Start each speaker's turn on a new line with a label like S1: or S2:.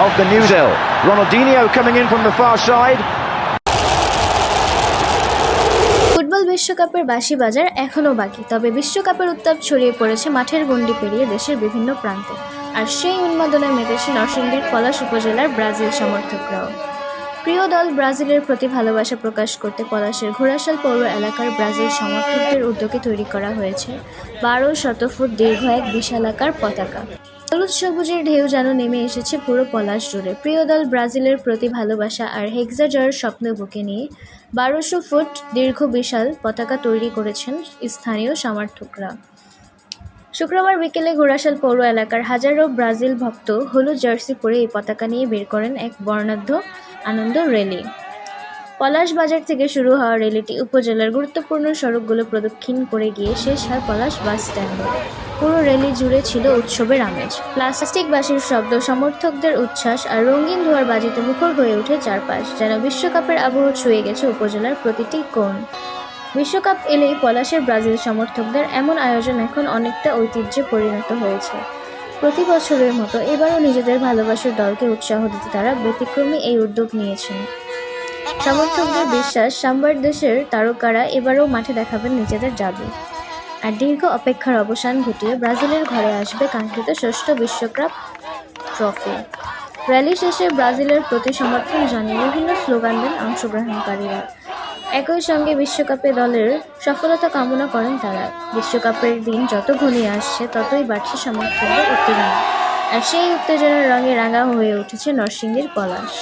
S1: of the New Zealand. Ronaldinho coming in from the far side.
S2: Football বিশ্বকাপের বাঁশি বাজার এখনও বাকি, তবে বিশ্বকাপের উত্তাপ ছড়িয়ে পড়েছে মাঠের গণ্ডি পেরিয়ে দেশের বিভিন্ন প্রান্তে। আর সেই উন্মাদনায় মেতেছে নরসিংদীর পলাশ উপজেলার ব্রাজিল সমর্থকরাও। প্রিয় দল ব্রাজিলের প্রতি ভালোবাসা প্রকাশ করতে পলাশের ঘোড়াশাল পৌর এলাকার ব্রাজিল সমর্থকদের উদ্যোগে তৈরি করা হয়েছে 12 ফুট দীর্ঘ এক বিশালাকার পতাকা। হলুদ সবুজের ঢেউ যেন নেমে এসেছে পুরো পলাশ জুড়ে। প্রিয় দল ব্রাজিলের প্রতি ভালোবাসা আর হেক্সা জয়ের স্বপ্ন বুকে নিয়ে 1200 ফুট দীর্ঘ বিশাল পতাকা তৈরি করেছেন স্থানীয় সমর্থকরা। শুক্রবার বিকেলে ঘোড়াশাল পৌর এলাকার হাজারো ব্রাজিল ভক্ত হলুদ জার্সি পরে এই পতাকা নিয়ে বের করেন এক বর্ণাঢ্য আনন্দ র্যালি। পলাশ বাজার থেকে শুরু হওয়া র্যালিটি উপজেলার গুরুত্বপূর্ণ সড়কগুলো প্রদক্ষিণ করে গিয়ে শেষ হয় পলাশ বাস স্ট্যান্ডে। পুরো র্যালি জুড়ে ছিল উৎসবের আমেজ। প্লাস্টিক বাঁশির শব্দ, সমর্থকদের উচ্ছ্বাস আর রঙিন ধোঁয়ার বাজিতে মুখর হয়ে ওঠে চারপাশ, যেন বিশ্বকাপের আবহ ছুঁয়ে গেছে উপজেলার প্রতিটি কোণ। বিশ্বকাপ এলেই পলাশের ব্রাজিল সমর্থকদের এমন আয়োজন এখন অনেকটা ঐতিহ্যে পরিণত হয়েছে। প্রতি বছরের মতো এবারও নিজেদের ভালোবাসার দলকে উৎসাহ দিতে তারা ব্যতিক্রমী এই উদ্যোগ নিয়েছেন। সমর্থকদের বিশ্বাস, সাম্বার দেশের তারকারা এবারও মাঠে দেখাবেন নিজেদের জাদু। আর দীর্ঘ অপেক্ষার অবসান ঘটিয়ে ব্রাজিলের ঘরে আসবে কাঙ্ক্ষিত ষষ্ঠ বিশ্বকাপ ট্রফি। র্যালি শেষে ব্রাজিলের প্রতি সমর্থন জানিয়ে বিভিন্ন স্লোগান দেন অংশগ্রহণকারীরা। একই সঙ্গে বিশ্বকাপে দলের সফলতা কামনা করেন তারা। বিশ্বকাপের দিন যত ঘনিয়ে আসছে ততই বাড়ছে সমর্থকদের উত্তেজনা, আর সেই উত্তেজনার রঙে রাঙা হয়ে উঠেছে নরসিংদীর পলাশ।